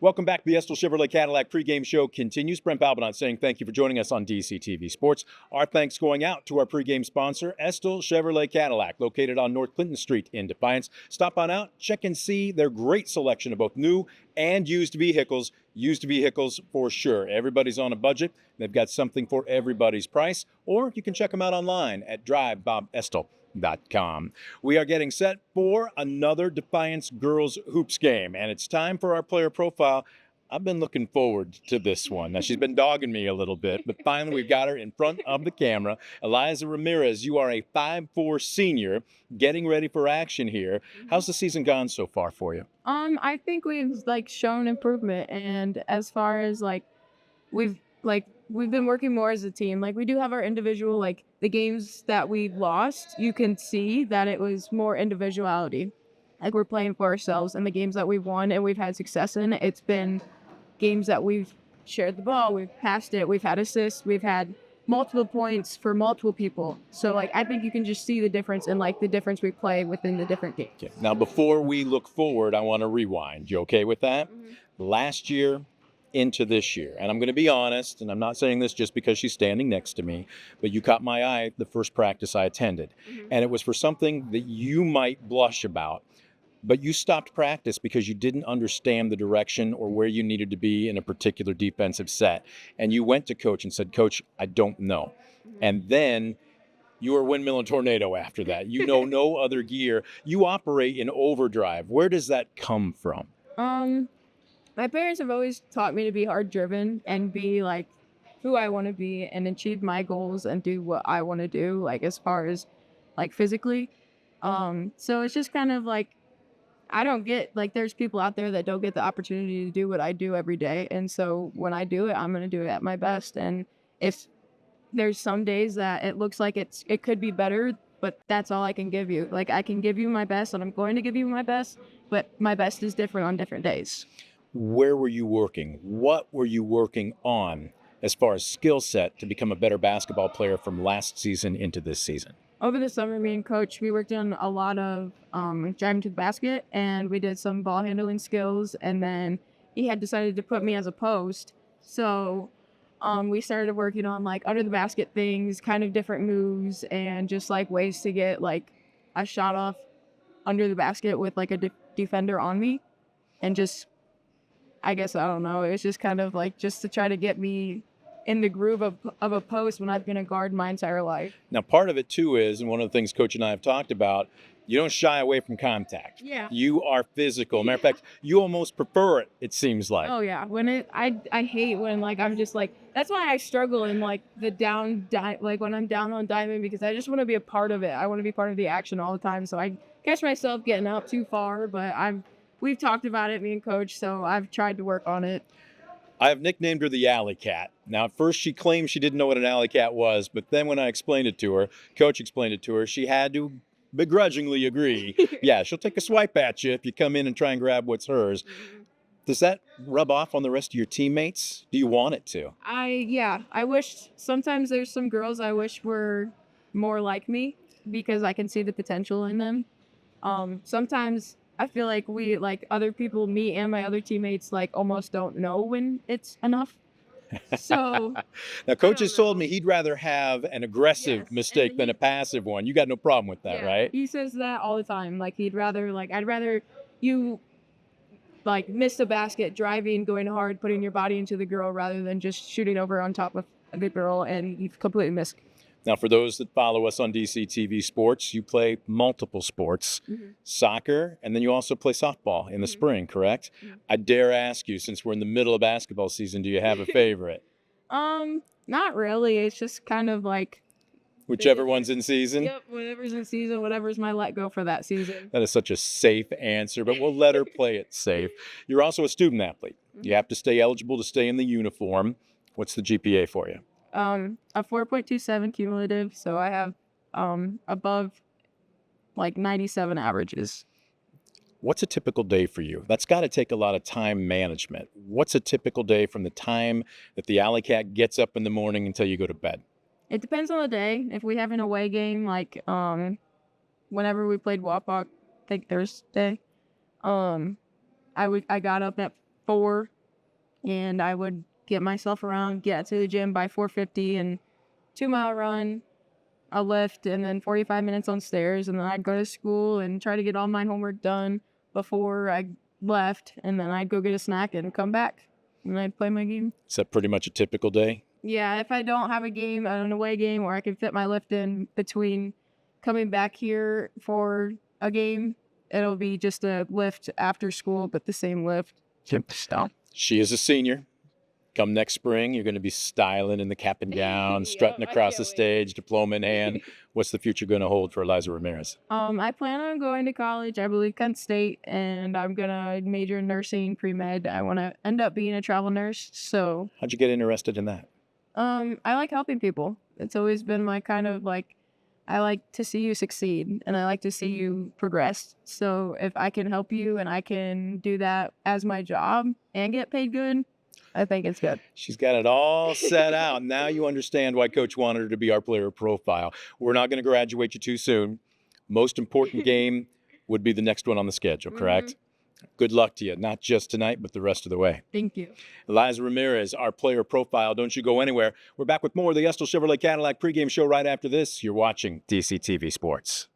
Welcome back. The Estel Chevrolet Cadillac pregame show continues. Brent Balbinot saying thank you for joining us on DCTV Sports. Our thanks going out to our pregame sponsor, Estel Chevrolet Cadillac, located on North Clinton Street in Defiance. Stop on out, check and see their great selection of both new and used vehicles. Used vehicles for sure. Everybody's on a budget. They've got something for everybody's price. Or you can check them out online at drivebobestel.com. We are getting set for another Defiance girls hoops game, and it's time for our player profile. I've been looking forward to this one. Now, she's been dogging me a little bit, but finally we've got her in front of the camera. Eliza Ramirez, you are a 5'4" senior getting ready for action here. How's the season gone so far for you? I think we've shown improvement, and as far as we've been working more as a team. We do have our individual, the games that we've lost, you can see that it was more individuality. We're playing for ourselves, and the games that we've won and we've had success in, it's been games that we've shared the ball, we've passed it, we've had assists, we've had multiple points for multiple people. So I think you can just see the difference in the difference we play within the different games. Okay. Now, before we look forward, I want to rewind. You okay with that? Mm-hmm. Last year into this year, and I'm going to be honest, and I'm not saying this just because she's standing next to me, but you caught my eye the first practice I attended. Mm-hmm. And it was for something that you might blush about, but you stopped practice because you didn't understand the direction or where you needed to be in a particular defensive set. And you went to coach and said, "Coach, I don't know." Mm-hmm. And then you were windmill and tornado after that. You know no other gear. You operate in overdrive. Where does that come from? My parents have always taught me to be hard driven and be who I want to be and achieve my goals and do what I want to do, as far as physically. So it's just kind of I don't get there's people out there that don't get the opportunity to do what I do every day. And so when I do it, I'm going to do it at my best. And if there's some days that it looks like it could be better, but that's all I can give you. I can give you my best, and I'm going to give you my best, but my best is different on different days. Where were you working? What were you working on as far as skill set to become a better basketball player from last season into this season? Over the summer, me and Coach, we worked on a lot of driving to the basket, and we did some ball handling skills, and then he had decided to put me as a post. So we started working on under the basket things, kind of different moves, and just ways to get a shot off under the basket with a defender on me. And just, I guess, I don't know, it was just kind of just to try to get me in the groove of a post when I've been a guard my entire life. Now, part of it too is, and one of the things Coach and I have talked about, you don't shy away from contact. Yeah. You are physical. Matter of fact, you almost prefer it seems like. Oh yeah. I hate when I'm just that's why I struggle in the down when I'm down on diamond, because I just want to be a part of it. I want to be part of the action all the time. So I catch myself getting out too far, but we've talked about it, me and Coach, so I've tried to work on it. I have nicknamed her the Alley Cat. Now, at first she claimed she didn't know what an alley cat was, but then when I explained it to her, Coach explained it to her, she had to begrudgingly agree. Yeah, she'll take a swipe at you if you come in and try and grab what's hers. Does that rub off on the rest of your teammates? Do you want it to? I wish sometimes there's some girls I wish were more like me, because I can see the potential in them. Sometimes I feel like we, other people, me and my other teammates, almost don't know when it's enough. So now, Coach has told me he'd rather have an aggressive mistake than a passive one. You got no problem with that, right? He says that all the time. He'd rather, I'd rather you, miss a basket, driving, going hard, putting your body into the girl, rather than just shooting over on top of the girl and you completely miss. Now, for those that follow us on DCTV Sports, you play multiple sports, soccer, and then you also play softball in the spring, correct? I dare ask you, since we're in the middle of basketball season, do you have a favorite? Not really. It's just kind of whichever one's in season? Yep, whatever's in season, whatever's my let go for that season. That is such a safe answer, but we'll let her play it safe. You're also a student athlete. You have to stay eligible to stay in the uniform. What's the GPA for you? A 4.27 cumulative, so I have above 97 averages. What's a typical day for you? That's got to take a lot of time management. What's a typical day from the time that the Alley Cat gets up in the morning until you go to bed? It depends on the day. If we have an away game, whenever we played Wapak, I think Thursday, I got up at 4, and I would get myself around, get to the gym by 4:50, and 2-mile run, a lift, and then 45 minutes on stairs, and then I'd go to school and try to get all my homework done before I left, and then I'd go get a snack and come back, and I'd play my game. Is that pretty much a typical day? Yeah, if I don't have a game, an away game, or I can fit my lift in between coming back here for a game, it'll be just a lift after school, but the same lift. Stop. She is a senior. Come next spring, you're going to be styling in the cap and gown, strutting Yep, I across the can't wait. stage, diploma in hand. What's the future going to hold for Eliza Ramirez? I plan on going to college, I believe Kent State, and I'm gonna major in nursing, pre-med. I want to end up being a travel nurse, so How'd you get interested in that? I like helping people. It's always been my kind of like, I like to see you succeed and I like to see you progress. So if I can help you and I can do that as my job and get paid good, I think it's good. She's got it all set out. Now you understand why Coach wanted her to be our player profile. We're not going to graduate you too soon. Most important game would be the next one on the schedule, correct? Good luck to you, not just tonight, but the rest of the way. Thank you. Eliza Ramirez, our player profile. Don't you go anywhere. We're back with more of the Estill Chevrolet Cadillac pregame show right after this. You're watching DCTV Sports.